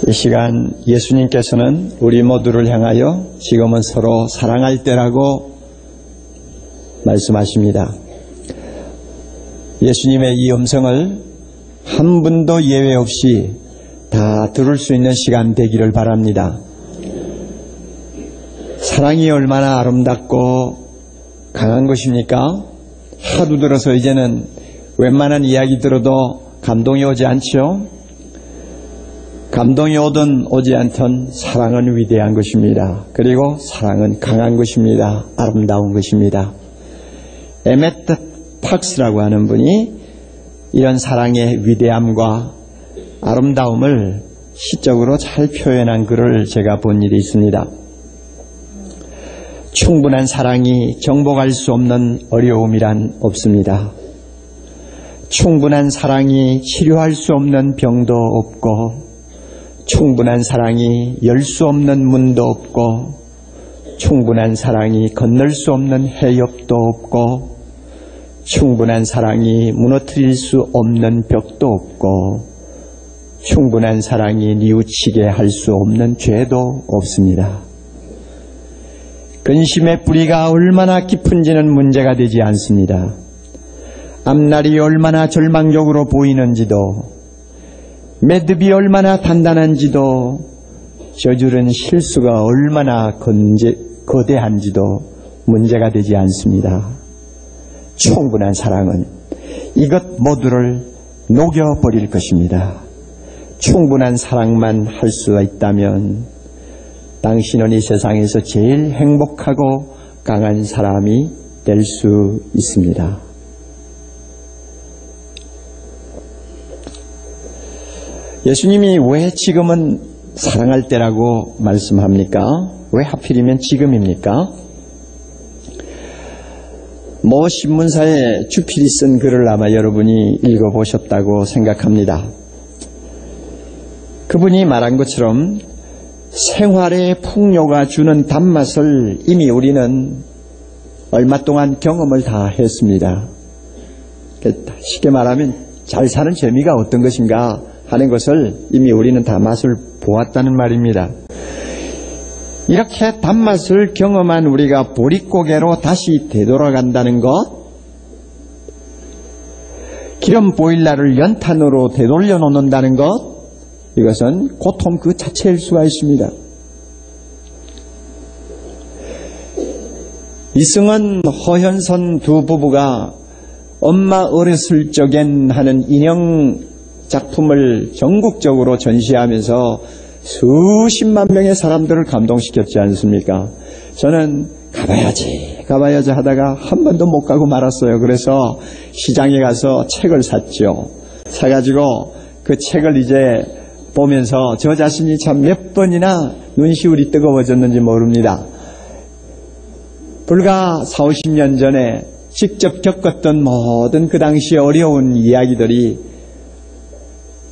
이 시간 예수님께서는 우리 모두를 향하여 지금은 서로 사랑할 때라고 말씀하십니다. 예수님의 이 음성을 한 분도 예외 없이 다 들을 수 있는 시간 되기를 바랍니다. 사랑이 얼마나 아름답고 강한 것입니까? 하도 들어서 이제는 웬만한 이야기 들어도 감동이 오지 않죠? 감동이 오든 오지 않든 사랑은 위대한 것입니다. 그리고 사랑은 강한 것입니다. 아름다운 것입니다. 에메트 팍스라고 하는 분이 이런 사랑의 위대함과 아름다움을 시적으로 잘 표현한 글을 제가 본 일이 있습니다. 충분한 사랑이 정복할 수 없는 어려움이란 없습니다. 충분한 사랑이 치료할 수 없는 병도 없고, 충분한 사랑이 열 수 없는 문도 없고, 충분한 사랑이 건널 수 없는 해협도 없고, 충분한 사랑이 무너뜨릴 수 없는 벽도 없고, 충분한 사랑이 뉘우치게 할 수 없는 죄도 없습니다. 근심의 뿌리가 얼마나 깊은지는 문제가 되지 않습니다. 앞날이 얼마나 절망적으로 보이는지도, 매듭이 얼마나 단단한지도, 저지른 실수가 얼마나 거대한지도 문제가 되지 않습니다. 충분한 사랑은 이것 모두를 녹여버릴 것입니다. 충분한 사랑만 할 수가 있다면 당신은 이 세상에서 제일 행복하고 강한 사람이 될 수 있습니다. 예수님이 왜 지금은 사랑할 때라고 말씀합니까? 왜 하필이면 지금입니까? 모 신문사에 주필이 쓴 글을 아마 여러분이 읽어보셨다고 생각합니다. 그분이 말한 것처럼 생활의 풍요가 주는 단맛을 이미 우리는 얼마 동안 경험을 다 했습니다. 쉽게 말하면 잘 사는 재미가 어떤 것인가 하는 것을 이미 우리는 다 맛을 보았다는 말입니다. 이렇게 단맛을 경험한 우리가 보릿고개로 다시 되돌아간다는 것, 기름 보일러를 연탄으로 되돌려 놓는다는 것, 이것은 고통 그 자체일 수가 있습니다. 이승은, 허현선 두 부부가 엄마 어렸을 적엔 하는 인형 작품을 전국적으로 전시하면서 수십만 명의 사람들을 감동시켰지 않습니까? 저는 가봐야지 하다가 한 번도 못 가고 말았어요. 그래서 시장에 가서 책을 샀죠. 사가지고 그 책을 이제 보면서 저 자신이 참 몇 번이나 눈시울이 뜨거워졌는지 모릅니다. 불과 40-50년 전에 직접 겪었던 모든 그 당시의 어려운 이야기들이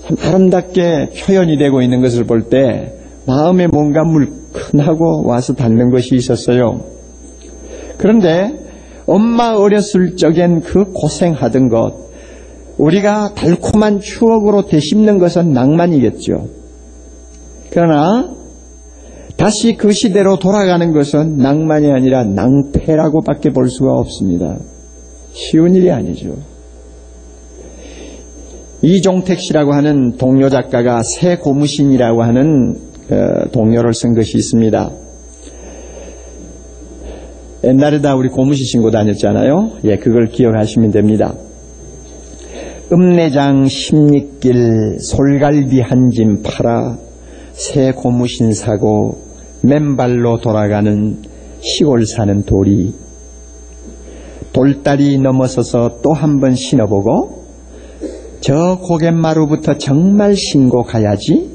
참 아름답게 표현이 되고 있는 것을 볼 때 마음에 뭔가 물큰하고 와서 닿는 것이 있었어요. 그런데 엄마 어렸을 적엔 그 고생하던 것, 우리가 달콤한 추억으로 되씹는 것은 낭만이겠죠. 그러나 다시 그 시대로 돌아가는 것은 낭만이 아니라 낭패라고밖에 볼 수가 없습니다. 쉬운 일이 아니죠. 이종택 씨라고 하는 동료 작가가 새 고무신이라고 하는 동요를 쓴 것이 있습니다. 옛날에 다 우리 고무신 신고 다녔잖아요. 예, 그걸 기억하시면 됩니다. 읍내장 십리길 솔갈비 한 짐 팔아 새 고무신 사고 맨발로 돌아가는 시골 사는 돌이, 돌다리 넘어서서 또 한 번 신어보고 저 고갯마루부터 정말 신고 가야지.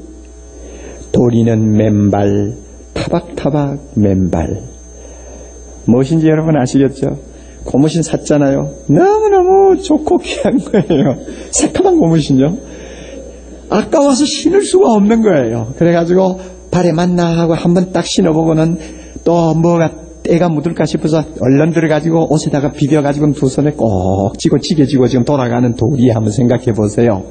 도리는 맨발, 타박타박 맨발. 무엇인지 여러분 아시겠죠? 고무신 샀잖아요. 너무너무 좋고 귀한 거예요. 새카만 고무신요. 아까워서 신을 수가 없는 거예요. 그래가지고 발에 맞나 하고 한번 딱 신어보고는 또 뭐가 때가 묻을까 싶어서 얼른 들어가지고 옷에다가 비벼가지고 두 손에 꼭 쥐고 지게 쥐고 지금 돌아가는 도리 한번 생각해 보세요.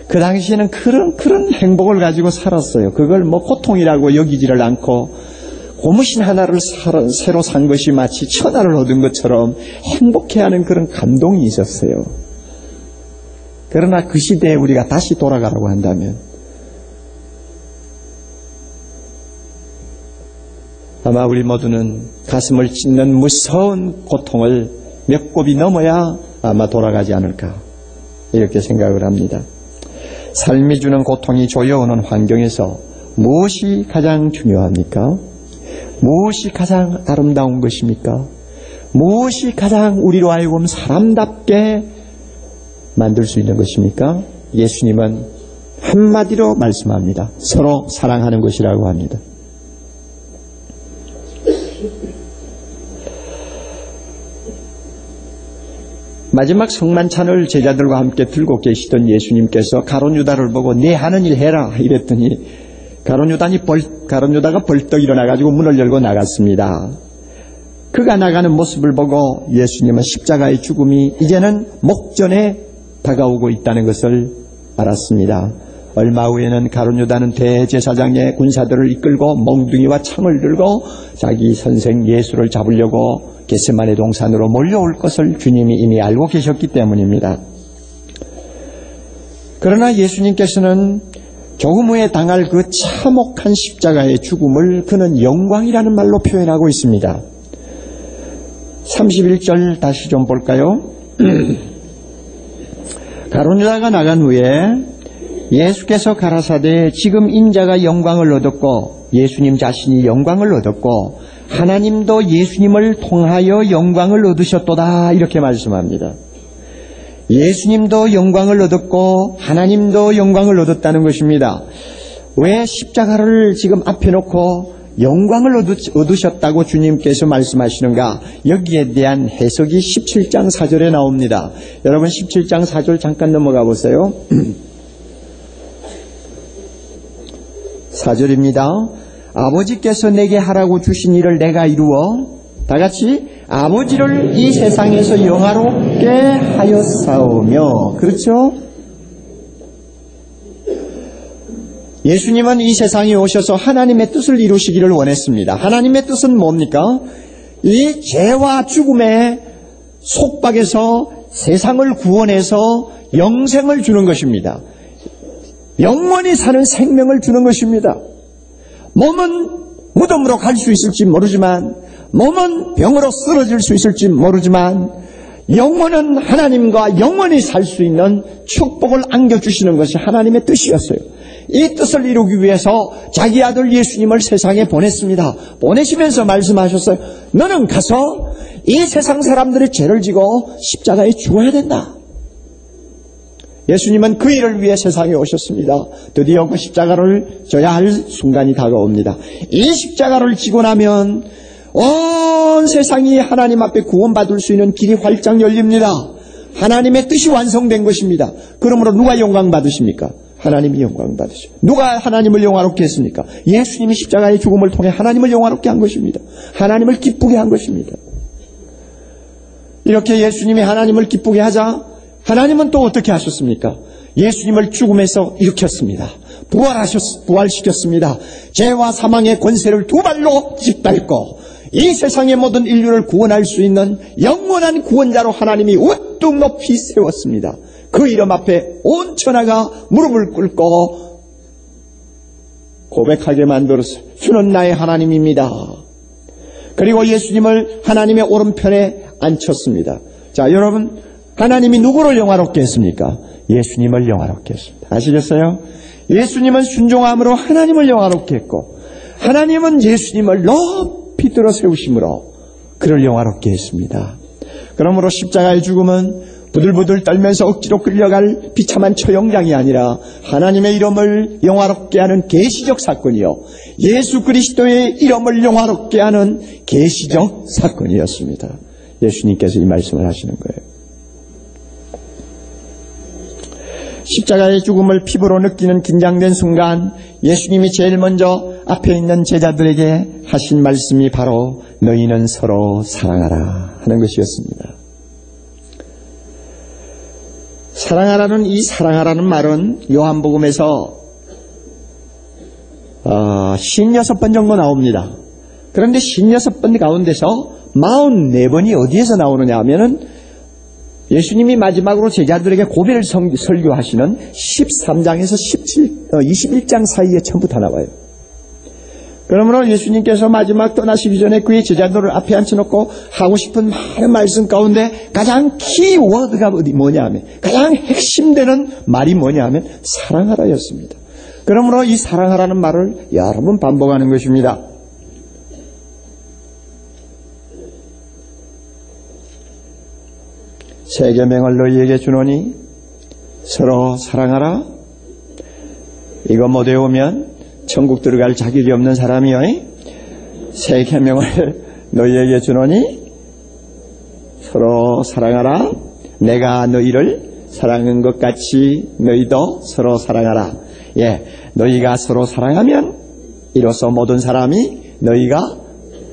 그 당시에는 그런 행복을 가지고 살았어요. 그걸 고통이라고 여기지를 않고 고무신 하나를 새로 산 것이 마치 천하를 얻은 것처럼 행복해하는 그런 감동이 있었어요. 그러나 그 시대에 우리가 다시 돌아가라고 한다면 아마 우리 모두는 가슴을 찢는 무서운 고통을 몇 곱이 넘어야 아마 돌아가지 않을까 이렇게 생각을 합니다. 삶이 주는 고통이 조여오는 환경에서 무엇이 가장 중요합니까? 무엇이 가장 아름다운 것입니까? 무엇이 가장 우리로 하여금 사람답게 만들 수 있는 것입니까? 예수님은 한마디로 말씀합니다. 서로 사랑하는 것이라고 합니다. 마지막 성만찬을 제자들과 함께 들고 계시던 예수님께서 가룟 유다를 보고 네 하는 일 해라 이랬더니 가룟 유다가 벌떡 일어나가지고 문을 열고 나갔습니다. 그가 나가는 모습을 보고 예수님은 십자가의 죽음이 이제는 목전에 다가오고 있다는 것을 알았습니다. 얼마 후에는 가룟 유다는 대제사장의 군사들을 이끌고 몽둥이와 창을 들고 자기 선생 예수를 잡으려고 겟세마네 동산으로 몰려올 것을 주님이 이미 알고 계셨기 때문입니다. 그러나 예수님께서는 조금 후에 당할 그 참혹한 십자가의 죽음을 그는 영광이라는 말로 표현하고 있습니다. 31절 다시 좀 볼까요? 가룟 유다가 나간 후에 예수께서 가라사대 지금 인자가 영광을 얻었고 예수님 자신이 영광을 얻었고 하나님도 예수님을 통하여 영광을 얻으셨도다 이렇게 말씀합니다. 예수님도 영광을 얻었고 하나님도 영광을 얻었다는 것입니다. 왜 십자가를 지금 앞에 놓고 영광을 얻으셨다고 주님께서 말씀하시는가? 여기에 대한 해석이 17장 4절에 나옵니다. 여러분 17장 4절 잠깐 넘어가 보세요. 4절입니다. 아버지께서 내게 하라고 주신 일을 내가 이루어 다 같이 아버지를 이 세상에서 영화롭게 하였사오며 그렇죠? 예수님은 이 세상에 오셔서 하나님의 뜻을 이루시기를 원했습니다. 하나님의 뜻은 뭡니까? 이 죄와 죽음의 속박에서 세상을 구원해서 영생을 주는 것입니다. 영원히 사는 생명을 주는 것입니다. 몸은 무덤으로 갈 수 있을지 모르지만 몸은 병으로 쓰러질 수 있을지 모르지만 영혼은 하나님과 영원히 살 수 있는 축복을 안겨주시는 것이 하나님의 뜻이었어요. 이 뜻을 이루기 위해서 자기 아들 예수님을 세상에 보냈습니다. 보내시면서 말씀하셨어요. 너는 가서 이 세상 사람들의 죄를 지고 십자가에 죽어야 된다. 예수님은 그 일을 위해 세상에 오셨습니다. 드디어 그 십자가를 져야 할 순간이 다가옵니다. 이 십자가를 지고 나면 온 세상이 하나님 앞에 구원받을 수 있는 길이 활짝 열립니다. 하나님의 뜻이 완성된 것입니다. 그러므로 누가 영광 받으십니까? 하나님이 영광 받으시오. 누가 하나님을 영화롭게 했습니까? 예수님이 십자가의 죽음을 통해 하나님을 영화롭게 한 것입니다. 하나님을 기쁘게 한 것입니다. 이렇게 예수님이 하나님을 기쁘게 하자 하나님은 또 어떻게 하셨습니까? 예수님을 죽음에서 일으켰습니다. 부활시켰습니다. 죄와 사망의 권세를 두 발로 짓밟고 이 세상의 모든 인류를 구원할 수 있는 영원한 구원자로 하나님이 우뚝 높이 세웠습니다. 그 이름 앞에 온 천하가 무릎을 꿇고 고백하게 만들었어요. 주는 나의 하나님입니다. 그리고 예수님을 하나님의 오른편에 앉혔습니다. 자, 여러분, 하나님이 누구를 영화롭게 했습니까? 예수님을 영화롭게 했습니다. 아시겠어요? 예수님은 순종함으로 하나님을 영화롭게 했고 하나님은 예수님을 높이 들어 세우심으로 그를 영화롭게 했습니다. 그러므로 십자가의 죽음은 부들부들 떨면서 억지로 끌려갈 비참한 처형장이 아니라 하나님의 이름을 영화롭게 하는 계시적 사건이요, 예수 그리스도의 이름을 영화롭게 하는 계시적 사건이었습니다. 예수님께서 이 말씀을 하시는 거예요. 십자가의 죽음을 피부로 느끼는 긴장된 순간 예수님이 제일 먼저 앞에 있는 제자들에게 하신 말씀이 바로 너희는 서로 사랑하라 하는 것이었습니다. 사랑하라는 이 사랑하라는 말은 요한복음에서 56번 정도 나옵니다. 그런데 56번 가운데서 44번이 어디에서 나오느냐 하면은 예수님이 마지막으로 제자들에게 고별 설교하시는 13장에서 21장 사이에 전부 다 나와요. 그러므로 예수님께서 마지막 떠나시기 전에 그의 제자들을 앞에 앉혀놓고 하고 싶은 많은 말씀 가운데 가장 키워드가 뭐냐 하면, 가장 핵심되는 말이 뭐냐 하면 사랑하라였습니다. 그러므로 이 사랑하라는 말을 여러 번 반복하는 것입니다. 새 계명을 너희에게 주노니 서로 사랑하라. 이거 못 외우면 천국 들어갈 자격이 없는 사람이요. 새 계명을 너희에게 주노니 서로 사랑하라. 내가 너희를 사랑한 것 같이 너희도 서로 사랑하라. 너희가 서로 사랑하면 이로써 모든 사람이 너희가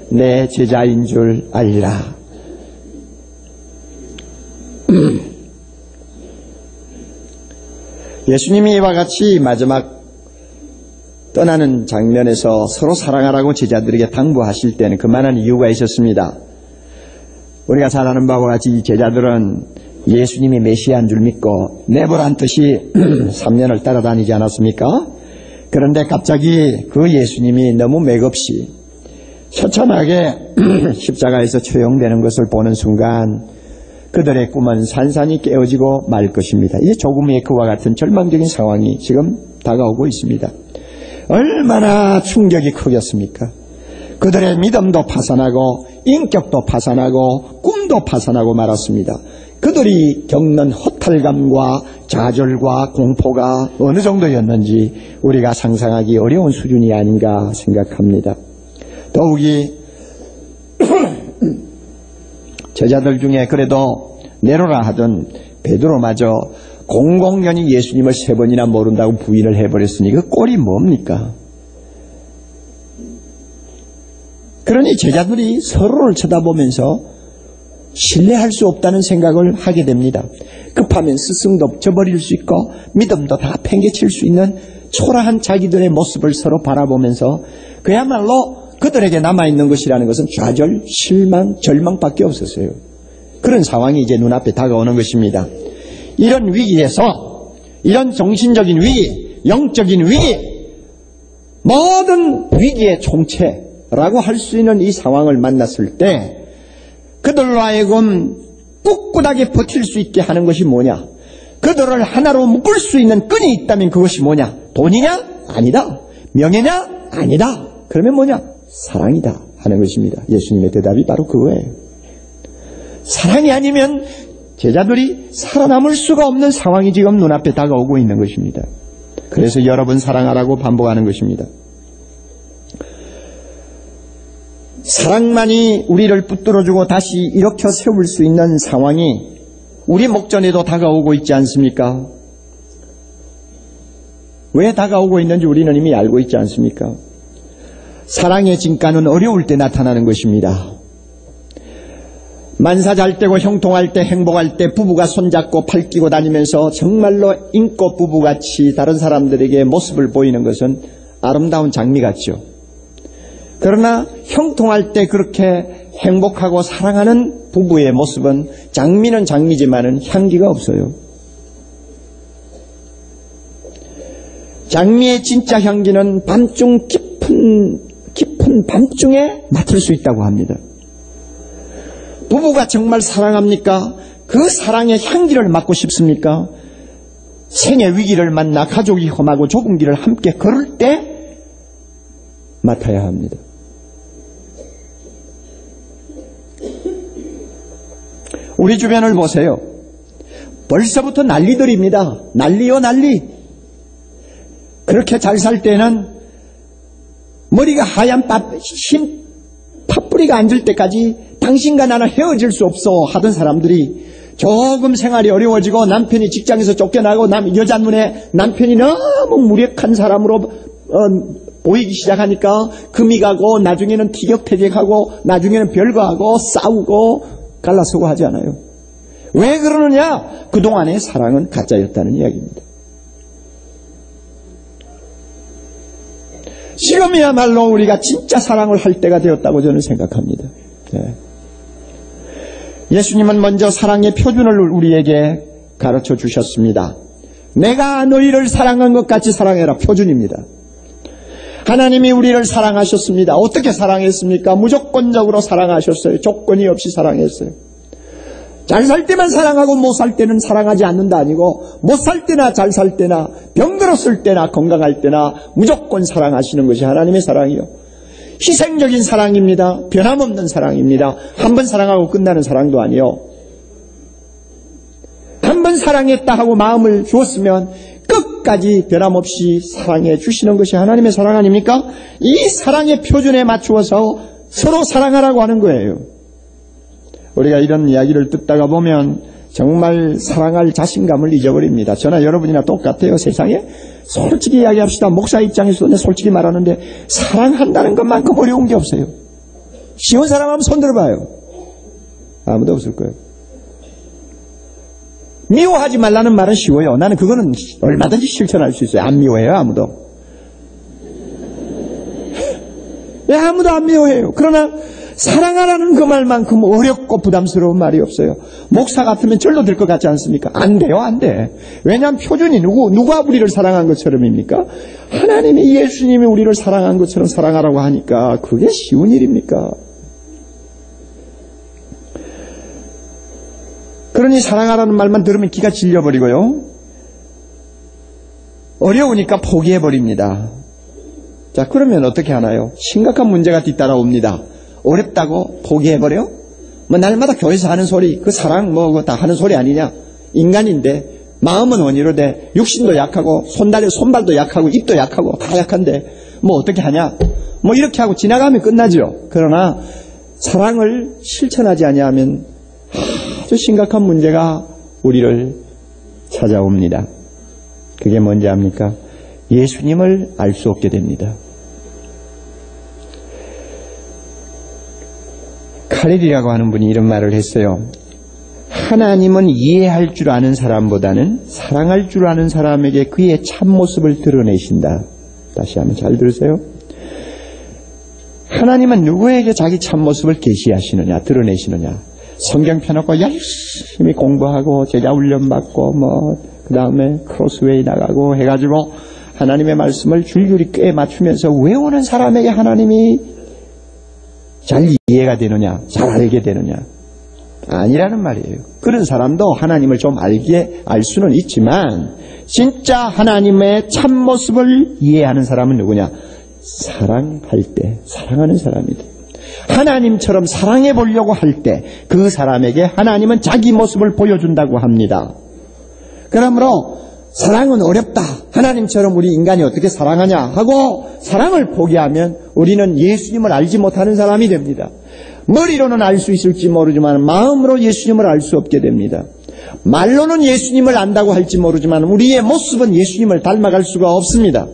내 제자인 줄 알리라. 예수님이 이와 같이 마지막 떠나는 장면에서 서로 사랑하라고 제자들에게 당부하실 때는 그만한 이유가 있었습니다. 우리가 잘 아는 바와 같이 이 제자들은 예수님이 메시아인 줄 믿고 내보란 뜻이 3년을 따라다니지 않았습니까? 그런데 갑자기 그 예수님이 너무 맥없이 처참하게 십자가에서 처형되는 것을 보는 순간 그들의 꿈은 산산이 깨어지고 말 것입니다. 이제 조금 후에 그와 같은 절망적인 상황이 지금 다가오고 있습니다. 얼마나 충격이 크겠습니까? 그들의 믿음도 파산하고 인격도 파산하고 꿈도 파산하고 말았습니다. 그들이 겪는 허탈감과 좌절과 공포가 어느 정도였는지 우리가 상상하기 어려운 수준이 아닌가 생각합니다. 더욱이 제자들 중에 그래도 내로라 하던 베드로마저 공공연히 예수님을 3번이나 모른다고 부인을 해버렸으니 그 꼴이 뭡니까? 그러니 제자들이 서로를 쳐다보면서 신뢰할 수 없다는 생각을 하게 됩니다. 급하면 스승도 저버릴 수 있고 믿음도 다 팽개칠 수 있는 초라한 자기들의 모습을 서로 바라보면서 그야말로 그들에게 남아있는 것이라는 것은 좌절, 실망, 절망밖에 없었어요. 그런 상황이 이제 눈앞에 다가오는 것입니다. 이런 위기에서, 이런 정신적인 위기, 영적인 위기, 모든 위기의 총체라고 할 수 있는 이 상황을 만났을 때 그들로 하여금 꿋꿋하게 버틸 수 있게 하는 것이 뭐냐? 그들을 하나로 묶을 수 있는 끈이 있다면 그것이 뭐냐? 돈이냐? 아니다. 명예냐? 아니다. 그러면 뭐냐? 사랑이다 하는 것입니다. 예수님의 대답이 바로 그거예요. 사랑이 아니면 제자들이 살아남을 수가 없는 상황이 지금 눈앞에 다가오고 있는 것입니다. 그래서 여러 번 사랑하라고 반복하는 것입니다. 사랑만이 우리를 붙들어주고 다시 일으켜 세울 수 있는 상황이 우리 목전에도 다가오고 있지 않습니까? 왜 다가오고 있는지 우리는 이미 알고 있지 않습니까? 사랑의 진가는 어려울 때 나타나는 것입니다. 만사 잘 되고 형통할 때, 행복할 때 부부가 손잡고 팔 끼고 다니면서 정말로 인꽃 부부같이 다른 사람들에게 모습을 보이는 것은 아름다운 장미 같죠. 그러나 형통할 때 그렇게 행복하고 사랑하는 부부의 모습은 장미는 장미지만은 향기가 없어요. 장미의 진짜 향기는 밤중 깊은 밤중에 맡을 수 있다고 합니다. 부부가 정말 사랑합니까? 그 사랑의 향기를 맡고 싶습니까? 생의 위기를 만나 가족이 험하고 좁은 길을 함께 걸을 때 맡아야 합니다. 우리 주변을 보세요. 벌써부터 난리들입니다. 난리요 난리. 그렇게 잘 살 때는 머리가 하얀 흰 팥뿌리가 앉을 때까지 당신과 나는 헤어질 수 없어 하던 사람들이 조금 생활이 어려워지고 남편이 직장에서 쫓겨나고 여자 눈에 남편이 너무 무력한 사람으로 보이기 시작하니까 금이 가고 나중에는 티격태격하고 나중에는 별거하고 싸우고 갈라서고 하지 않아요. 왜 그러느냐? 그동안의 사랑은 가짜였다는 이야기입니다. 지금이야말로 우리가 진짜 사랑을 할 때가 되었다고 저는 생각합니다. 네. 예수님은 먼저 사랑의 표준을 우리에게 가르쳐 주셨습니다. 내가 너희를 사랑한 것 같이 사랑해라. 표준입니다. 하나님이 우리를 사랑하셨습니다. 어떻게 사랑했습니까? 무조건적으로 사랑하셨어요. 조건이 없이 사랑했어요. 잘 살 때만 사랑하고 못 살 때는 사랑하지 않는다 아니고 못 살 때나 잘 살 때나 병들었을 때나 건강할 때나 무조건 사랑하시는 것이 하나님의 사랑이요. 희생적인 사랑입니다. 변함없는 사랑입니다. 한 번 사랑하고 끝나는 사랑도 아니요. 한 번 사랑했다 하고 마음을 주었으면 끝까지 변함없이 사랑해 주시는 것이 하나님의 사랑 아닙니까? 이 사랑의 표준에 맞추어서 서로 사랑하라고 하는 거예요. 우리가 이런 이야기를 듣다가 보면 정말 사랑할 자신감을 잊어버립니다. 저나 여러분이나 똑같아요. 세상에 솔직히 이야기합시다. 목사 입장에서도 솔직히 말하는데 사랑한다는 것만큼 어려운 게 없어요. 쉬운 사람 한번 손 들어봐요. 아무도 없을 거예요. 미워하지 말라는 말은 쉬워요. 나는 그거는 얼마든지 실천할 수 있어요. 안 미워해요. 아무도. 예, 아무도 안 미워해요. 그러나 사랑하라는 그 말만큼 어렵고 부담스러운 말이 없어요. 목사 같으면 절로 될 것 같지 않습니까? 안 돼요, 안 돼. 왜냐하면 표준이 누가 우리를 사랑한 것처럼입니까? 하나님이 예수님이 우리를 사랑한 것처럼 사랑하라고 하니까 그게 쉬운 일입니까? 그러니 사랑하라는 말만 들으면 기가 질려버리고요. 어려우니까 포기해버립니다. 자, 그러면 어떻게 하나요? 심각한 문제가 뒤따라옵니다. 어렵다고 포기해버려? 뭐 날마다 교회에서 하는 소리, 그 사랑 뭐 그거 다 하는 소리 아니냐? 인간인데 마음은 원이로 돼. 육신도 약하고 손발도 약하고 입도 약하고 다 약한데 뭐 어떻게 하냐? 뭐 이렇게 하고 지나가면 끝나죠. 그러나 사랑을 실천하지 아니하면 아주 심각한 문제가 우리를 찾아옵니다. 그게 뭔지 압니까? 예수님을 알 수 없게 됩니다. 카렐이라고 하는 분이 이런 말을 했어요. 하나님은 이해할 줄 아는 사람보다는 사랑할 줄 아는 사람에게 그의 참모습을 드러내신다. 다시 한번 잘 들으세요. 하나님은 누구에게 자기 참모습을 계시하시느냐, 드러내시느냐. 성경 펴놓고 열심히 공부하고 제자 훈련 받고 그 다음에 크로스웨이 나가고 해가지고 하나님의 말씀을 줄줄이 꽤 맞추면서 외우는 사람에게 하나님이 잘 이해가 되느냐, 잘 알게 되느냐. 아니라는 말이에요. 그런 사람도 하나님을 좀 알 수는 있지만 진짜 하나님의 참모습을 이해하는 사람은 누구냐? 사랑할 때 사랑하는 사람이다. 하나님처럼 사랑해 보려고 할 때 그 사람에게 하나님은 자기 모습을 보여준다고 합니다. 그러므로 사랑은 어렵다. 하나님처럼 우리 인간이 어떻게 사랑하냐 하고 사랑을 포기하면 우리는 예수님을 알지 못하는 사람이 됩니다. 머리로는 알 수 있을지 모르지만 마음으로 예수님을 알 수 없게 됩니다. 말로는 예수님을 안다고 할지 모르지만 우리의 모습은 예수님을 닮아갈 수가 없습니다.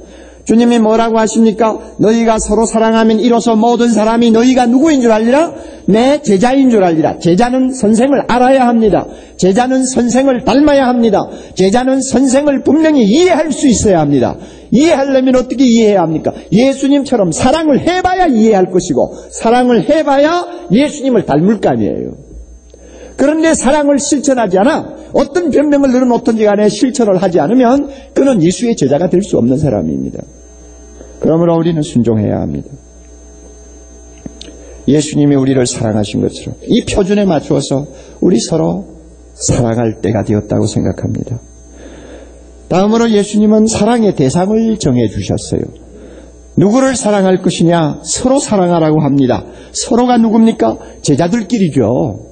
주님이 뭐라고 하십니까? 너희가 서로 사랑하면 이로써 모든 사람이 너희가 누구인 줄 알리라? 내 제자인 줄 알리라. 제자는 선생을 알아야 합니다. 제자는 선생을 닮아야 합니다. 제자는 선생을 분명히 이해할 수 있어야 합니다. 이해하려면 어떻게 이해해야 합니까? 예수님처럼 사랑을 해봐야 이해할 것이고 사랑을 해봐야 예수님을 닮을 거 아니에요. 그런데 사랑을 실천하지 않아 어떤 변명을 늘어놓든지 간에 실천을 하지 않으면 그는 예수의 제자가 될 수 없는 사람입니다. 그러므로 우리는 순종해야 합니다. 예수님이 우리를 사랑하신 것처럼 이 표준에 맞추어서 우리 서로 사랑할 때가 되었다고 생각합니다. 다음으로 예수님은 사랑의 대상을 정해주셨어요. 누구를 사랑할 것이냐? 서로 사랑하라고 합니다. 서로가 누굽니까? 제자들끼리죠.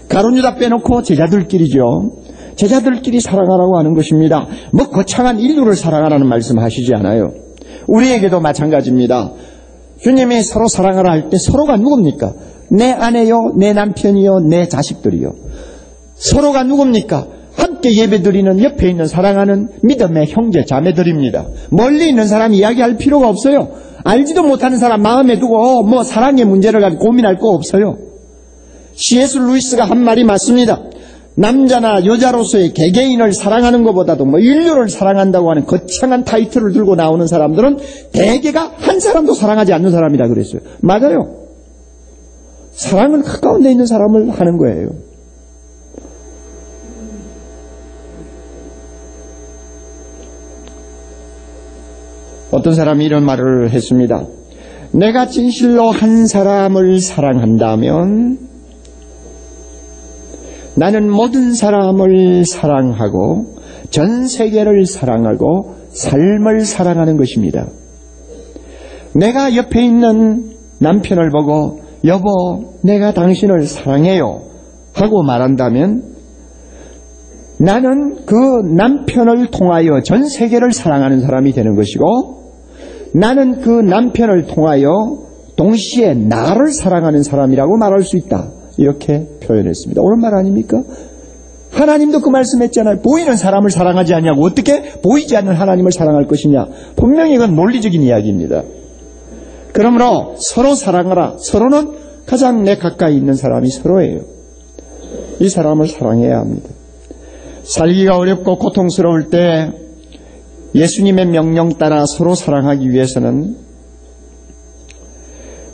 가룟 유다 빼놓고 제자들끼리죠. 제자들끼리 사랑하라고 하는 것입니다. 뭐 거창한 인류를 사랑하라는 말씀하시지 않아요. 우리에게도 마찬가지입니다. 주님이 서로 사랑하라 할 때 서로가 누굽니까? 내 아내요, 내 남편이요, 내 자식들이요. 서로가 누굽니까? 함께 예배드리는 옆에 있는 사랑하는 믿음의 형제 자매들입니다. 멀리 있는 사람 이야기할 필요가 없어요. 알지도 못하는 사람 마음에 두고 뭐 사랑의 문제를 가지고 고민할 거 없어요. C.S. 루이스가 한 말이 맞습니다. 남자나 여자로서의 개개인을 사랑하는 것보다도 인류를 사랑한다고 하는 거창한 타이틀을 들고 나오는 사람들은 대개가 한 사람도 사랑하지 않는 사람이다 그랬어요. 맞아요. 사랑은 가까운 데 있는 사람을 하는 거예요. 어떤 사람이 이런 말을 했습니다. 내가 진실로 한 사람을 사랑한다면 나는 모든 사람을 사랑하고 전 세계를 사랑하고 삶을 사랑하는 것입니다. 내가 옆에 있는 남편을 보고 여보, 내가 당신을 사랑해요 하고 말한다면 나는 그 남편을 통하여 전 세계를 사랑하는 사람이 되는 것이고 나는 그 남편을 통하여 동시에 나를 사랑하는 사람이라고 말할 수 있다. 이렇게 표현했습니다. 옳은 말 아닙니까? 하나님도 그 말씀했잖아요. 보이는 사람을 사랑하지 않냐고. 어떻게 보이지 않는 하나님을 사랑할 것이냐. 분명히 이건 논리적인 이야기입니다. 그러므로 서로 사랑하라. 서로는 가장 내 가까이 있는 사람이 서로예요. 이 사람을 사랑해야 합니다. 살기가 어렵고 고통스러울 때 예수님의 명령 따라 서로 사랑하기 위해서는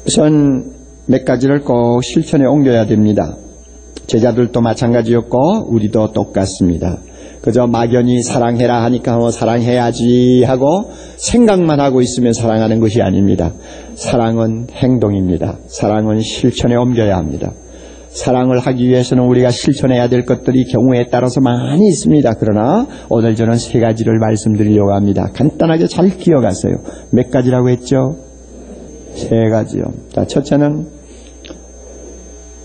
우선 몇 가지를 꼭 실천에 옮겨야 됩니다. 제자들도 마찬가지였고 우리도 똑같습니다. 그저 막연히 사랑해라 하니까 사랑해야지 하고 생각만 하고 있으면 사랑하는 것이 아닙니다. 사랑은 행동입니다. 사랑은 실천에 옮겨야 합니다. 사랑을 하기 위해서는 우리가 실천해야 될 것들이 경우에 따라서 많이 있습니다. 그러나 오늘 저는 세 가지를 말씀드리려고 합니다. 간단하게 잘 기억하세요. 몇 가지라고 했죠? 세 가지요. 자, 첫째는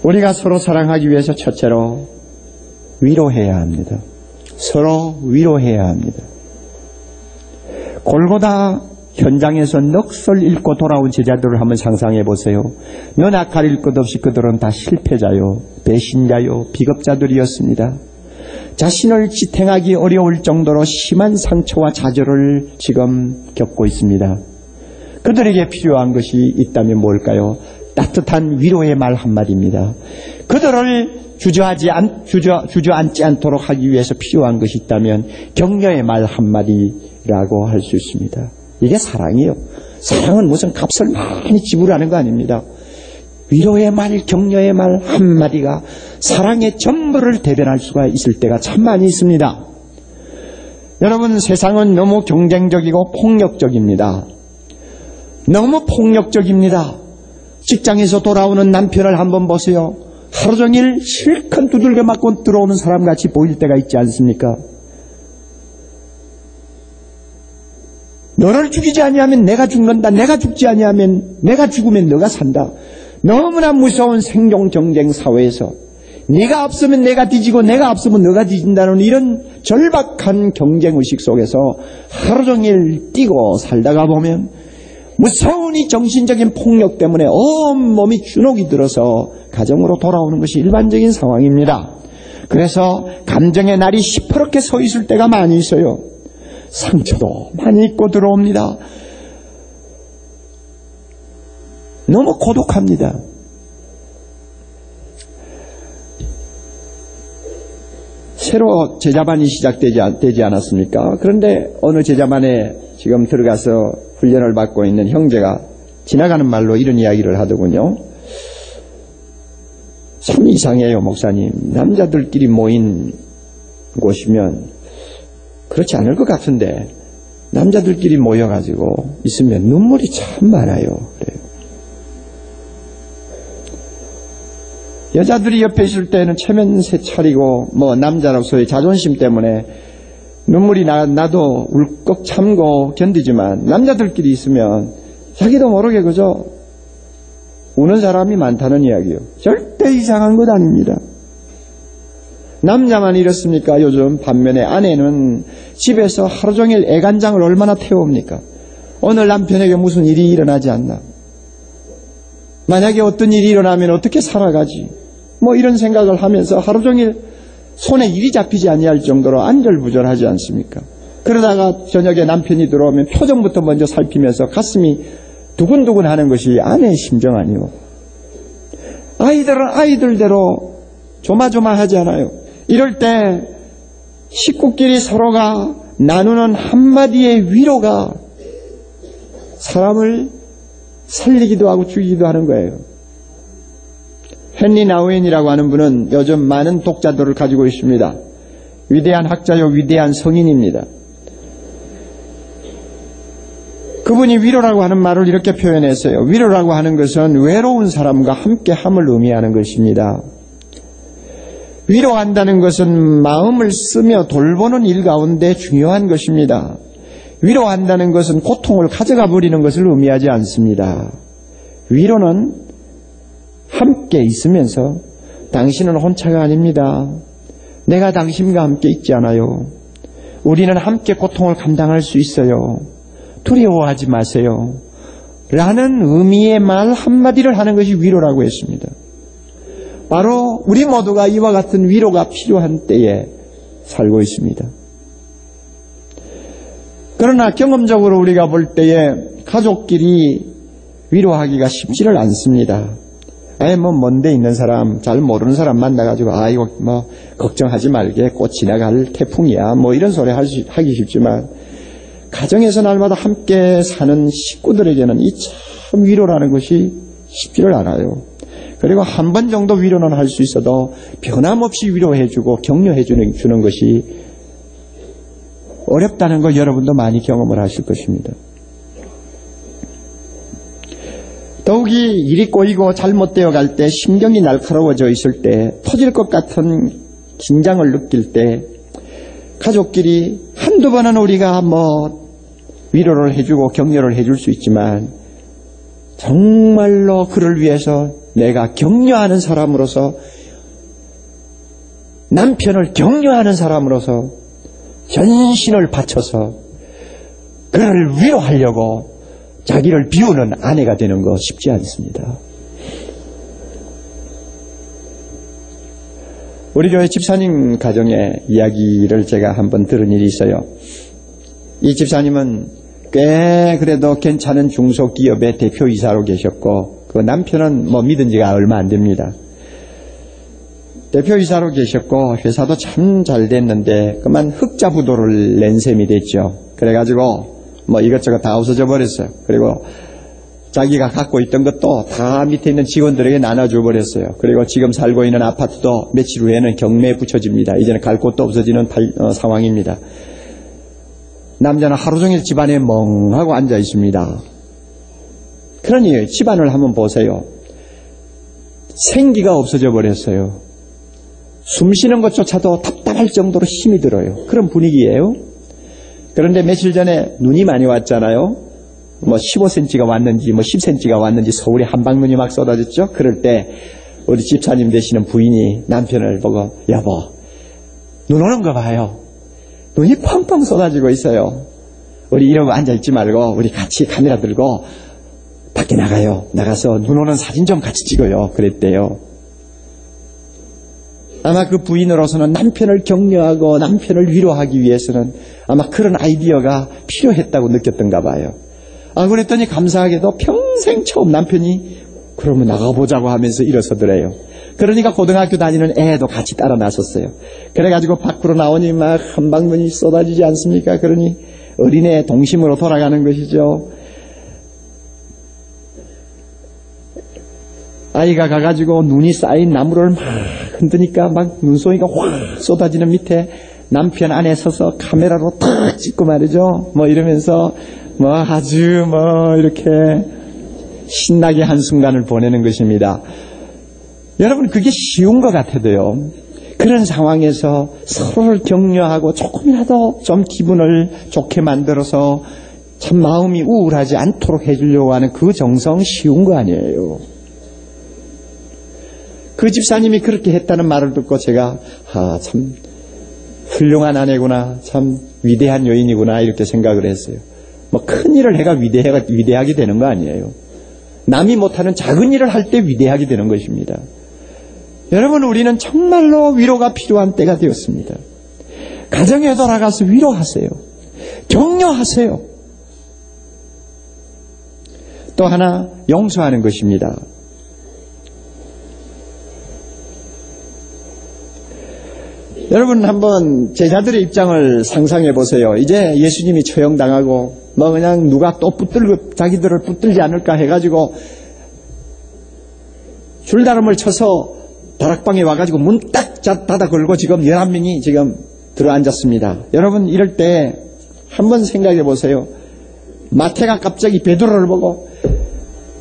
우리가 서로 사랑하기 위해서 첫째로 위로해야 합니다. 서로 위로해야 합니다. 골고다 현장에서 넋을 잃고 돌아온 제자들을 한번 상상해 보세요. 너나 가릴 것 없이 그들은 다 실패자요, 배신자요, 비겁자들이었습니다. 자신을 지탱하기 어려울 정도로 심한 상처와 좌절을 지금 겪고 있습니다. 그들에게 필요한 것이 있다면 뭘까요? 따뜻한 위로의 말 한마디입니다. 그들을 주저앉지 않도록 하기 위해서 필요한 것이 있다면 격려의 말 한마디라고 할 수 있습니다. 이게 사랑이에요. 사랑은 무슨 값을 많이 지불하는 거 아닙니다. 위로의 말, 격려의 말 한마디가 사랑의 전부를 대변할 수가 있을 때가 참 많이 있습니다. 여러분, 세상은 너무 경쟁적이고 폭력적입니다. 너무 폭력적입니다. 직장에서 돌아오는 남편을 한번 보세요. 하루 종일 실컷 두들겨 맞고 들어오는 사람같이 보일 때가 있지 않습니까? 너를 죽이지 아니하면 내가 죽는다. 내가 죽지 아니하면 내가 죽으면 너가 산다. 너무나 무서운 생존 경쟁 사회에서 네가 없으면 내가 뒤지고 내가 없으면 너가 뒤진다는 이런 절박한 경쟁의식 속에서 하루 종일 뛰고 살다가 보면 무서운 이 정신적인 폭력 때문에 온몸이 주눅이 들어서 가정으로 돌아오는 것이 일반적인 상황입니다. 그래서 감정의 날이 시퍼렇게 서 있을 때가 많이 있어요. 상처도 많이 입고 들어옵니다. 너무 고독합니다. 새로 제자반이 시작되지 않았습니까? 그런데 어느 제자반에 지금 들어가서 훈련을 받고 있는 형제가 지나가는 말로 이런 이야기를 하더군요. 참 이상해요, 목사님. 남자들끼리 모인 곳이면 그렇지 않을 것 같은데 남자들끼리 모여가지고 있으면 눈물이 참 많아요. 그래요. 여자들이 옆에 있을 때는 체면새 차리고 남자로서의 자존심 때문에 눈물이 나도 울컥 참고 견디지만 남자들끼리 있으면 자기도 모르게 그저 우는 사람이 많다는 이야기예요. 절대 이상한 것 아닙니다. 남자만 이렇습니까? 요즘 반면에 아내는 집에서 하루 종일 애간장을 얼마나 태웁니까? 오늘 남편에게 무슨 일이 일어나지 않나? 만약에 어떤 일이 일어나면 어떻게 살아가지? 이런 생각을 하면서 하루 종일 손에 일이 잡히지 아니할 정도로 안절부절하지 않습니까? 그러다가 저녁에 남편이 들어오면 표정부터 먼저 살피면서 가슴이 두근두근 하는 것이 아내의 심정 아니오. 아이들은 아이들대로 조마조마하지 않아요. 이럴 때 식구끼리 서로가 나누는 한마디의 위로가 사람을 살리기도 하고 죽이기도 하는 거예요. 헨리 나우엔이라고 하는 분은 요즘 많은 독자들을 가지고 있습니다. 위대한 학자요 위대한 성인입니다. 그분이 위로라고 하는 말을 이렇게 표현했어요. 위로라고 하는 것은 외로운 사람과 함께함을 의미하는 것입니다. 위로한다는 것은 마음을 쓰며 돌보는 일 가운데 중요한 것입니다. 위로한다는 것은 고통을 가져가 버리는 것을 의미하지 않습니다. 위로는 함께 있으면서 당신은 혼자가 아닙니다. 내가 당신과 함께 있지 않아요. 우리는 함께 고통을 감당할 수 있어요. 두려워하지 마세요. 라는 의미의 말 한마디를 하는 것이 위로라고 했습니다. 바로 우리 모두가 이와 같은 위로가 필요한 때에 살고 있습니다. 그러나 경험적으로 우리가 볼 때에 가족끼리 위로하기가 쉽지를 않습니다. 먼데 있는 사람, 잘 모르는 사람 만나가지고 이거 걱정하지 말게 곧 지나갈 태풍이야 이런 소리 하기 쉽지만 가정에서 날마다 함께 사는 식구들에게는 이 참 위로라는 것이 쉽지를 않아요. 그리고 한 번 정도 위로는 할 수 있어도 변함없이 위로해주고 격려해주는 것이 어렵다는 걸 여러분도 많이 경험을 하실 것입니다. 더욱이 일이 꼬이고 잘못되어 갈 때, 심경이 날카로워져 있을 때, 터질 것 같은 긴장을 느낄 때 가족끼리 한두 번은 우리가 위로를 해주고 격려를 해줄 수 있지만 정말로 그를 위해서 내가 격려하는 사람으로서, 남편을 격려하는 사람으로서 전신을 바쳐서 그를 위로하려고 자기를 비우는 아내가 되는 거 쉽지 않습니다. 우리 교회 집사님 가정의 이야기를 제가 한번 들은 일이 있어요. 이 집사님은 꽤 그래도 괜찮은 중소기업의 대표이사로 계셨고, 그 남편은 믿은 지가 얼마 안 됩니다. 대표이사로 계셨고 회사도 참 잘 됐는데 그만 흑자부도를 낸 셈이 됐죠. 그래가지고 이것저것 다 없어져 버렸어요. 그리고 자기가 갖고 있던 것도 다 밑에 있는 직원들에게 나눠줘 버렸어요. 그리고 지금 살고 있는 아파트도 며칠 후에는 경매에 붙여집니다. 이제는 갈 곳도 없어지는 상황입니다. 남자는 하루 종일 집안에 멍하고 앉아 있습니다. 그러니 집안을 한번 보세요. 생기가 없어져 버렸어요. 숨 쉬는 것조차도 답답할 정도로 힘이 들어요. 그런 분위기예요. 그런데 며칠 전에 눈이 많이 왔잖아요. 15cm가 왔는지 10cm가 왔는지 서울에 한방눈이 막 쏟아졌죠. 그럴 때 우리 집사님 되시는 부인이 남편을 보고, 여보, 눈 오는 거 봐요. 눈이 펑펑 쏟아지고 있어요. 우리 이러고 앉아있지 말고 우리 같이 카메라 들고 밖에 나가요. 나가서 눈 오는 사진 좀 같이 찍어요. 그랬대요. 아마 그 부인으로서는 남편을 격려하고 남편을 위로하기 위해서는 아마 그런 아이디어가 필요했다고 느꼈던가 봐요. 그랬더니 감사하게도 평생 처음 남편이 그러면 나가보자고 하면서 일어서더래요. 그러니까 고등학교 다니는 애도 같이 따라 나섰어요. 그래가지고 밖으로 나오니 막 한방눈이 쏟아지지 않습니까? 그러니 어린애 동심으로 돌아가는 것이죠. 아이가 가가지고 눈이 쌓인 나무를 막 흔드니까 막 눈송이가 확 쏟아지는 밑에 남편 안에 서서 카메라로 탁 찍고 말이죠. 이러면서 아주 이렇게 신나게 한순간을 보내는 것입니다. 여러분, 그게 쉬운 것 같아도요, 그런 상황에서 서로를 격려하고 조금이라도 좀 기분을 좋게 만들어서 참 마음이 우울하지 않도록 해주려고 하는 그 정성 쉬운 거 아니에요. 그 집사님이 그렇게 했다는 말을 듣고 제가 참 훌륭한 아내구나, 참 위대한 여인이구나 이렇게 생각을 했어요. 큰 일을 해가 위대하게 되는 거 아니에요. 남이 못하는 작은 일을 할 때 위대하게 되는 것입니다. 여러분, 우리는 정말로 위로가 필요한 때가 되었습니다. 가정에 돌아가서 위로하세요. 격려하세요. 또 하나, 용서하는 것입니다. 여러분 한번 제자들의 입장을 상상해 보세요. 이제 예수님이 처형당하고 뭐 그냥 누가 또 자기들을 붙들지 않을까 해가지고 줄다름을 쳐서 다락방에 와가지고 문 딱 닫아 걸고 지금 11명이 지금 들어앉았습니다. 여러분 이럴 때 한번 생각해 보세요. 마태가 갑자기 베드로를 보고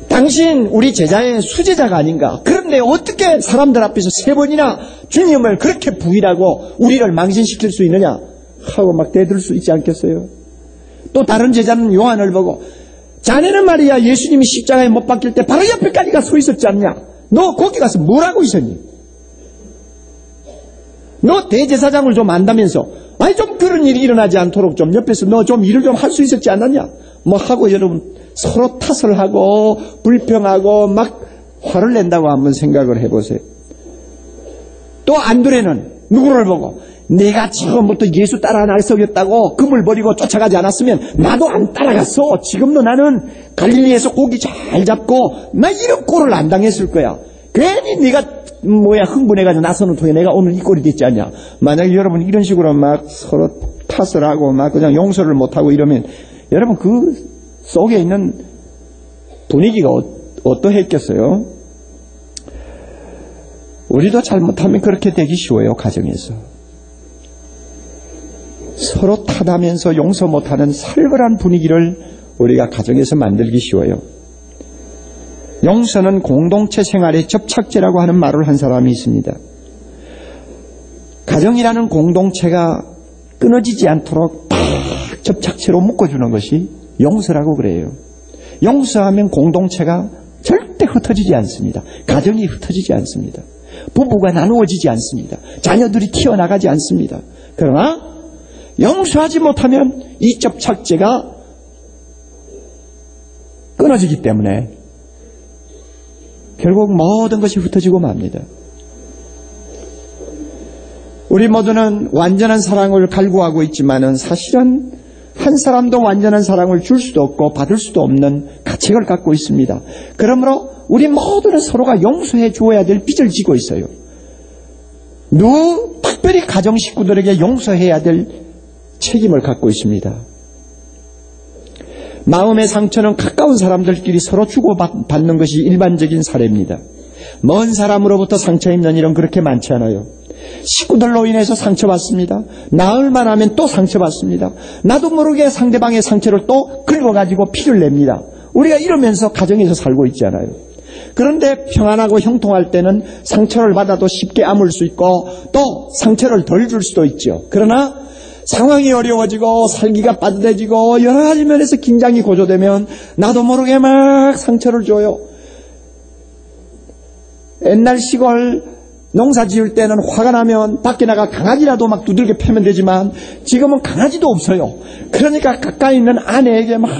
당신 우리 제자의 수제자가 아닌가? 그런데 어떻게 사람들 앞에서 3번이나 주님을 그렇게 부인하고 우리를 망신시킬 수 있느냐? 하고 막 대들 수 있지 않겠어요? 또 다른 제자는 요한을 보고 자네는 말이야 예수님이 십자가에 못 박힐 때 바로 옆에까지 가 서 있었지 않냐? 너 거기 가서 뭘 하고 있었니? 너 대제사장을 좀 안다면서 아니 좀 그런 일이 일어나지 않도록 좀 옆에서 너 좀 일을 좀 할 수 있었지 않았냐? 뭐 하고 여러분 서로 탓을 하고 불평하고 막 화를 낸다고 한번 생각을 해보세요. 또 안드레는 누구를 보고 내가 지금부터 예수 따라 나서겠다고 금을 버리고 쫓아가지 않았으면 나도 안 따라갔어. 지금도 나는 갈릴리에서 고기 잘 잡고 나 이런 꼴을 안 당했을 거야. 괜히 네가 흥분해가지고 나서는 통에 내가 오늘 이 꼴이 됐지 않냐. 만약에 여러분 이런 식으로 막 서로 탓을 하고 막 그냥 용서를 못하고 이러면 여러분 그 속에 있는 분위기가 어떠했겠어요? 우리도 잘못하면 그렇게 되기 쉬워요. 가정에서 서로 탓하면서 용서 못하는 살벌한 분위기를 우리가 가정에서 만들기 쉬워요. 용서는 공동체 생활의 접착제라고 하는 말을 한 사람이 있습니다. 가정이라는 공동체가 끊어지지 않도록 딱 접착제로 묶어주는 것이 용서라고 그래요. 용서하면 공동체가 절대 흩어지지 않습니다. 가정이 흩어지지 않습니다. 부부가 나누어지지 않습니다. 자녀들이 튀어나가지 않습니다. 그러나 용서하지 못하면 이 접착제가 끊어지기 때문에 결국 모든 것이 흩어지고 맙니다. 우리 모두는 완전한 사랑을 갈구하고 있지만은 사실은 한 사람도 완전한 사랑을 줄 수도 없고 받을 수도 없는 가책을 갖고 있습니다. 그러므로 우리 모두는 서로가 용서해 주어야 될 빚을 지고 있어요. 특별히 가정 식구들에게 용서해야 될 책임을 갖고 있습니다. 마음의 상처는 가까운 사람들끼리 서로 주고받는 것이 일반적인 사례입니다. 먼 사람으로부터 상처 입는 일은 그렇게 많지 않아요. 식구들로 인해서 상처받습니다. 나흘만 하면 또 상처받습니다. 나도 모르게 상대방의 상처를 또 긁어가지고 피를 냅니다. 우리가 이러면서 가정에서 살고 있잖아요. 그런데 평안하고 형통할 때는 상처를 받아도 쉽게 아물 수 있고 또 상처를 덜 줄 수도 있죠. 그러나 상황이 어려워지고 살기가 빠듯해지고 여러 가지 면에서 긴장이 고조되면 나도 모르게 막 상처를 줘요. 옛날 시골 농사 지을 때는 화가 나면 밖에 나가 강아지라도 막 두들겨 패면 되지만 지금은 강아지도 없어요. 그러니까 가까이 있는 아내에게 막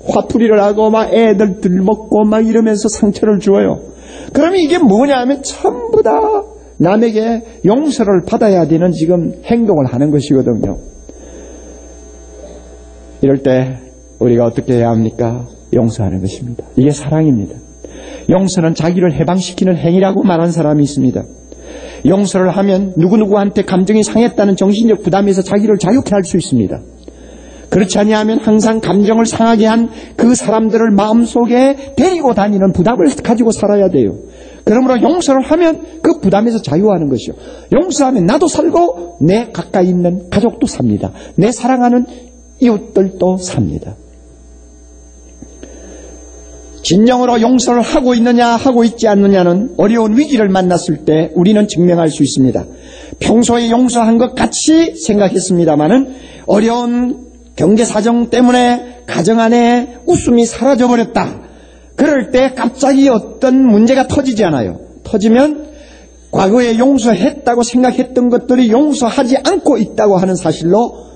화풀이를 하고 막 애들 들먹고 막 이러면서 상처를 주어요. 그러면 이게 뭐냐 하면 전부 다 남에게 용서를 받아야 되는 지금 행동을 하는 것이거든요. 이럴 때 우리가 어떻게 해야 합니까? 용서하는 것입니다. 이게 사랑입니다. 용서는 자기를 해방시키는 행위라고 말한 사람이 있습니다. 용서를 하면 누구누구한테 감정이 상했다는 정신적 부담에서 자기를 자유케 할 수 있습니다. 그렇지 아니하면 항상 감정을 상하게 한 그 사람들을 마음속에 데리고 다니는 부담을 가지고 살아야 돼요. 그러므로 용서를 하면 그 부담에서 자유하는 것이요. 용서하면 나도 살고 내 가까이 있는 가족도 삽니다. 내 사랑하는 이웃들도 삽니다. 진정으로 용서를 하고 있느냐 하고 있지 않느냐는 어려운 위기를 만났을 때 우리는 증명할 수 있습니다. 평소에 용서한 것 같이 생각했습니다마는 어려운 경제사정 때문에 가정 안에 웃음이 사라져버렸다. 그럴 때 갑자기 어떤 문제가 터지지 않아요. 터지면 과거에 용서했다고 생각했던 것들이 용서하지 않고 있다고 하는 사실로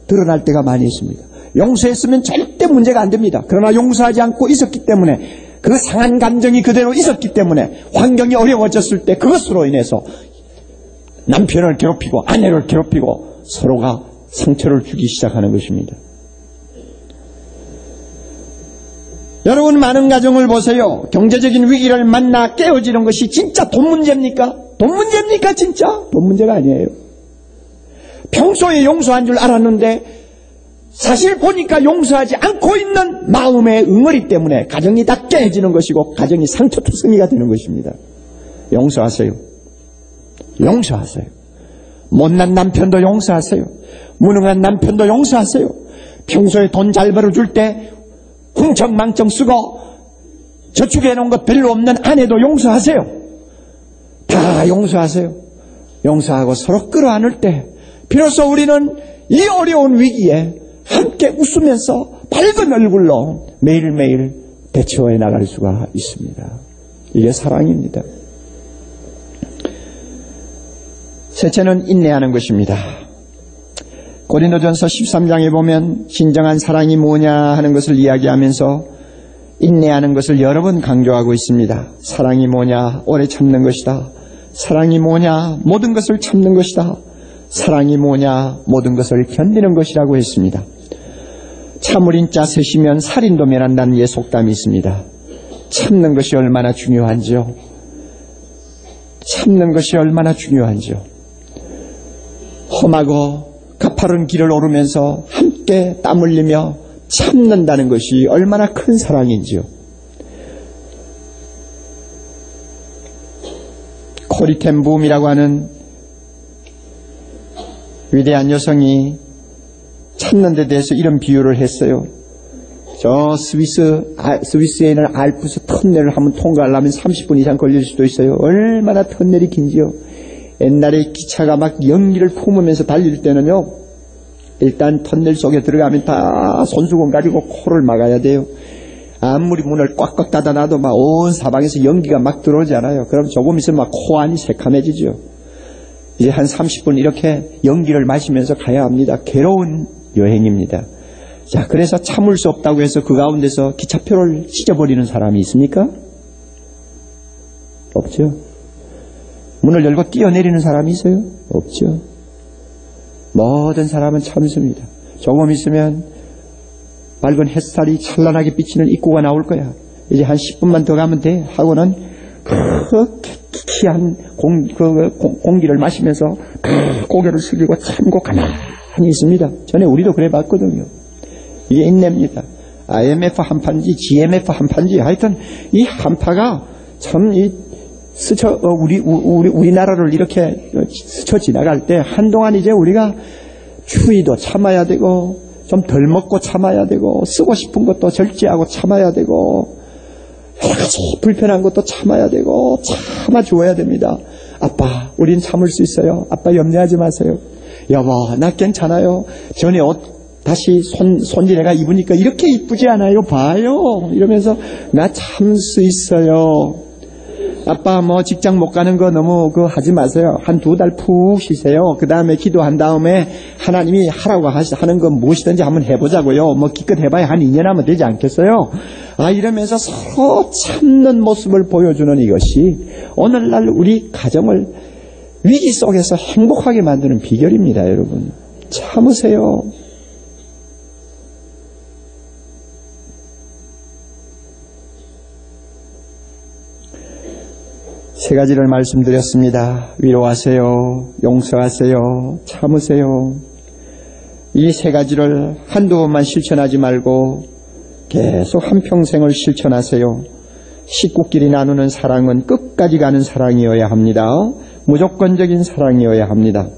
드러날 때가 많이 있습니다. 용서했으면 절대 문제가 안 됩니다. 그러나 용서하지 않고 있었기 때문에 그 상한 감정이 그대로 있었기 때문에 환경이 어려워졌을 때 그것으로 인해서 남편을 괴롭히고 아내를 괴롭히고 서로가 상처를 주기 시작하는 것입니다. 여러분 많은 가정을 보세요. 경제적인 위기를 만나 깨어지는 것이 진짜 돈 문제입니까? 돈 문제입니까? 진짜? 돈 문제가 아니에요. 평소에 용서한 줄 알았는데 사실 보니까 용서하지 않고 있는 마음의 응어리 때문에 가정이 다 깨지는 것이고 가정이 상처투성이가 되는 것입니다. 용서하세요. 용서하세요. 못난 남편도 용서하세요. 무능한 남편도 용서하세요. 평소에 돈 잘 벌어줄 때 흥청망청 쓰고 저축해놓은 것 별로 없는 아내도 용서하세요. 다 용서하세요. 용서하고 서로 끌어안을 때 비로소 우리는 이 어려운 위기에 함께 웃으면서 밝은 얼굴로 매일매일 대처해 나갈 수가 있습니다. 이게 사랑입니다. 셋째는 인내하는 것입니다. 고린도전서 13장에 보면 진정한 사랑이 뭐냐 하는 것을 이야기하면서 인내하는 것을 여러 번 강조하고 있습니다. 사랑이 뭐냐? 오래 참는 것이다. 사랑이 뭐냐? 모든 것을 참는 것이다. 사랑이 뭐냐? 모든 것을 견디는 것이라고 했습니다. 참을인 자 셋이면 살인도 면한다는 예속담이 있습니다. 참는 것이 얼마나 중요한지요. 참는 것이 얼마나 중요한지요. 험하고 가파른 길을 오르면서 함께 땀 흘리며 참는다는 것이 얼마나 큰 사랑인지요. 코리 텐 붐이라고 하는 위대한 여성이 참는 데 대해서 이런 비유를 했어요. 저 스위스에 있는 알프스 터널을 한번 통과하려면 30분 이상 걸릴 수도 있어요. 얼마나 터널이 긴지요. 옛날에 기차가 막 연기를 품으면서 달릴 때는요, 일단 터널 속에 들어가면 다 손수건 가지고 코를 막아야 돼요. 아무리 문을 꽉꽉 닫아놔도 막 온 사방에서 연기가 막 들어오잖아요. 그럼 조금 있으면 막 코 안이 새카매지죠. 이제 한 30분 이렇게 연기를 마시면서 가야 합니다. 괴로운 여행입니다. 자, 그래서 참을 수 없다고 해서 그 가운데서 기차표를 찢어버리는 사람이 있습니까? 없죠. 문을 열고 뛰어내리는 사람이 있어요? 없죠. 모든 사람은 참습니다. 조금 있으면 밝은 햇살이 찬란하게 비치는 입구가 나올 거야. 이제 한 10분만 더 가면 돼 하고는 그 키키한 공기를 마시면서 고개를 숙이고 참고 가만히 있습니다. 전에 우리도 그래 봤거든요. 이게 인내입니다. IMF 한파인지 GMF 한파인지 하여튼 이 한파가 참 우리나라를 이렇게 스쳐 지나갈 때 한동안 이제 우리가 추위도 참아야 되고 좀 덜 먹고 참아야 되고 쓰고 싶은 것도 절제하고 참아야 되고 여러 가지 불편한 것도 참아야 되고 참아주어야 됩니다. 아빠, 우린 참을 수 있어요. 아빠 염려하지 마세요. 여보, 나 괜찮아요. 전에 옷 다시 손질해가 입으니까 이렇게 이쁘지 않아요? 봐요. 이러면서 나 참 수 있어요. 아빠 뭐 직장 못 가는 거 너무 하지 마세요. 한 2달 푹 쉬세요. 그 다음에 기도한 다음에 하나님이 하라고 하는 건 무엇이든지 한번 해보자고요. 뭐 기껏 해봐야 한 2년 하면 되지 않겠어요? 이러면서 서로 참는 모습을 보여주는 이것이 오늘날 우리 가정을 위기 속에서 행복하게 만드는 비결입니다. 여러분, 참으세요. 세 가지를 말씀드렸습니다. 위로하세요. 용서하세요. 참으세요. 이 세 가지를 한두 번만 실천하지 말고 계속 한평생을 실천하세요. 식구끼리 나누는 사랑은 끝까지 가는 사랑이어야 합니다. 무조건적인 사랑이어야 합니다.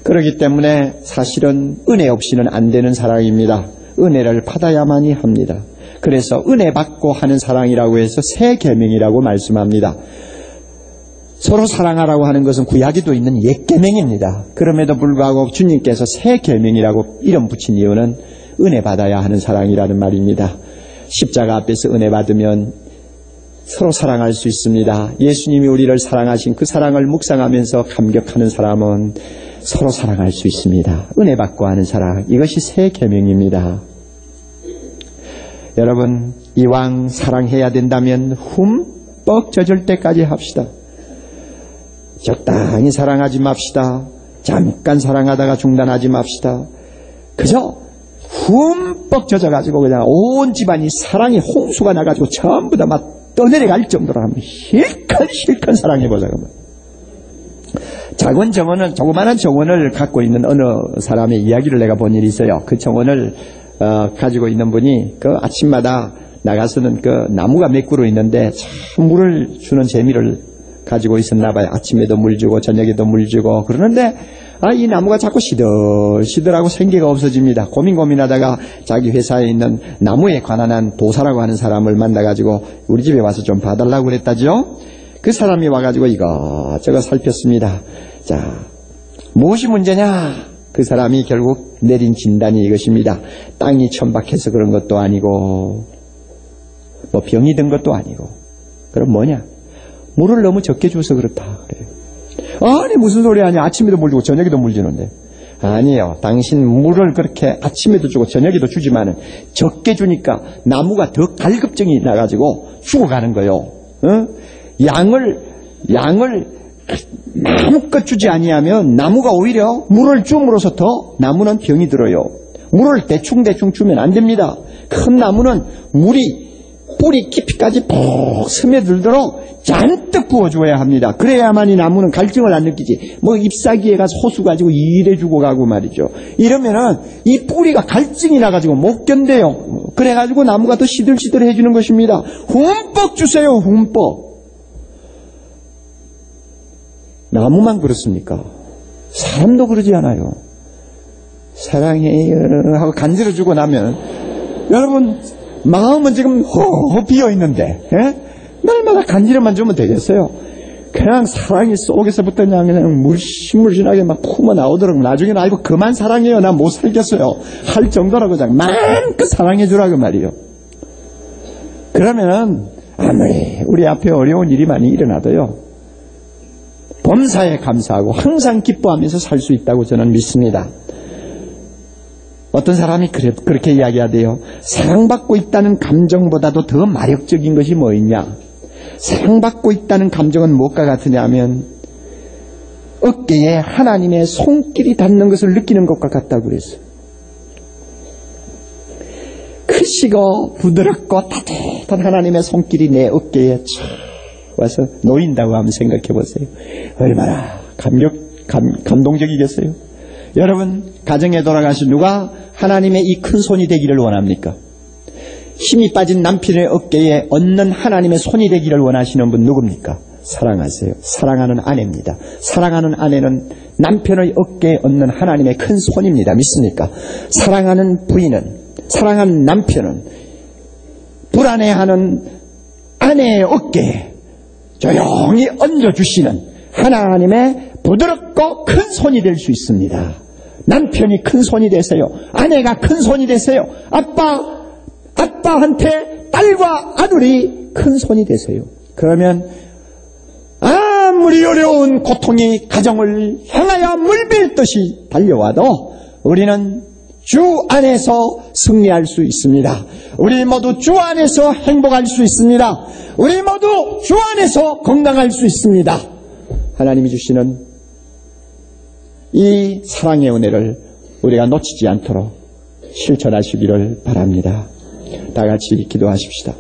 그렇기 때문에 사실은 은혜 없이는 안 되는 사랑입니다. 은혜를 받아야만이 합니다. 그래서 은혜 받고 하는 사랑이라고 해서 새 계명이라고 말씀합니다. 서로 사랑하라고 하는 것은 구약에도 있는 옛 계명입니다. 그럼에도 불구하고 주님께서 새 계명이라고 이름 붙인 이유는 은혜 받아야 하는 사랑이라는 말입니다. 십자가 앞에서 은혜 받으면 서로 사랑할 수 있습니다. 예수님이 우리를 사랑하신 그 사랑을 묵상하면서 감격하는 사람은 서로 사랑할 수 있습니다. 은혜 받고 하는 사랑, 이것이 새 계명입니다. 여러분, 이왕 사랑해야 된다면 흠뻑 젖을 때까지 합시다. 적당히 사랑하지 맙시다. 잠깐 사랑하다가 중단하지 맙시다. 그저 흠뻑 젖어가지고 그냥 온 집안이 사랑의 홍수가 나가지고 전부 다 막 떠내려갈 정도로 하면 실컷 사랑해보자고. 작은 정원을, 조그마한 정원을 갖고 있는 어느 사람의 이야기를 내가 본 일이 있어요. 그 정원을 가지고 있는 분이 그 아침마다 나가서는 그 나무가 몇 그루 있는데 참 물을 주는 재미를 가지고 있었나 봐요. 아침에도 물 주고 저녁에도 물 주고 그러는데 이 나무가 자꾸 시들시들하고 생기가 없어집니다. 고민하다가 자기 회사에 있는 나무에 관한 도사라고 하는 사람을 만나가지고 우리 집에 와서 좀 봐달라고 그랬다죠. 그 사람이 와가지고 이것저것 살폈습니다. 자, 무엇이 문제냐? 그 사람이 결국 내린 진단이 이것입니다. 땅이 천박해서 그런 것도 아니고 뭐 병이 든 것도 아니고 그럼 뭐냐? 물을 너무 적게 줘서 그렇다 그래요. 아니 무슨 소리 하냐? 아침에도 물 주고 저녁에도 물 주는데. 아니에요. 당신 물을 그렇게 아침에도 주고 저녁에도 주지만은 적게 주니까 나무가 더 갈급증이 나가지고 죽어가는 거예요. 양을 마음껏 주지 아니하면 나무가 오히려 물을 줌으로써 더 나무는 병이 들어요. 물을 대충 주면 안 됩니다. 큰 나무는 물이 뿌리 깊이까지 푹 스며들도록 잔뜩 부어줘야 합니다. 그래야만 이 나무는 갈증을 안 느끼지. 뭐 잎사귀에 가서 호수 가지고 일해주고 가고 말이죠. 이러면은 이 뿌리가 갈증이 나가지고 못 견뎌요. 그래가지고 나무가 더 시들시들해지는 것입니다. 흠뻑 주세요. 흠뻑. 나무만 그렇습니까? 사람도 그러지 않아요. 사랑해요 하고 간지러주고 나면 여러분 마음은 지금 비어있는데 날마다 간지럼만 주면 되겠어요? 그냥 사랑이 속에서부터 그냥 물씬물씬하게 막 품어 나오도록 나중에는 아이고 그만 사랑해요 나 못 살겠어요 할 정도라고 그냥 마음껏 사랑해 주라고 말이에요. 그러면은 아무리 우리 앞에 어려운 일이 많이 일어나도요 범사에 감사하고 항상 기뻐하면서 살 수 있다고 저는 믿습니다. 어떤 사람이 그렇게 이야기하대요. 사랑받고 있다는 감정보다도 더 마력적인 것이 뭐 있냐? 사랑받고 있다는 감정은 무엇과 같으냐면 어깨에 하나님의 손길이 닿는 것을 느끼는 것과 같다고 그랬어요. 크시고 부드럽고 따뜻한 하나님의 손길이 내 어깨에 와서 놓인다고 한번 생각해 보세요. 얼마나 감동적이겠어요? 여러분 가정에 돌아가신 누가 하나님의 이 큰 손이 되기를 원합니까? 힘이 빠진 남편의 어깨에 얹는 하나님의 손이 되기를 원하시는 분 누굽니까? 사랑하세요. 사랑하는 아내입니다. 사랑하는 아내는 남편의 어깨에 얹는 하나님의 큰 손입니다. 믿습니까? 사랑하는 부인은, 사랑하는 남편은 불안해하는 아내의 어깨에 조용히 얹어주시는 하나님의 부드럽고 큰 손이 될 수 있습니다. 남편이 큰 손이 되세요. 아내가 큰 손이 되세요. 아빠한테 딸과 아들이 큰 손이 되세요. 그러면 아무리 어려운 고통이 가정을 향하여 물밀듯이 달려와도 우리는 주 안에서 승리할 수 있습니다. 우리 모두 주 안에서 행복할 수 있습니다. 우리 모두 주 안에서 건강할 수 있습니다. 하나님이 주시는 이 사랑의 은혜를 우리가 놓치지 않도록 실천하시기를 바랍니다. 다 같이 기도하십시다.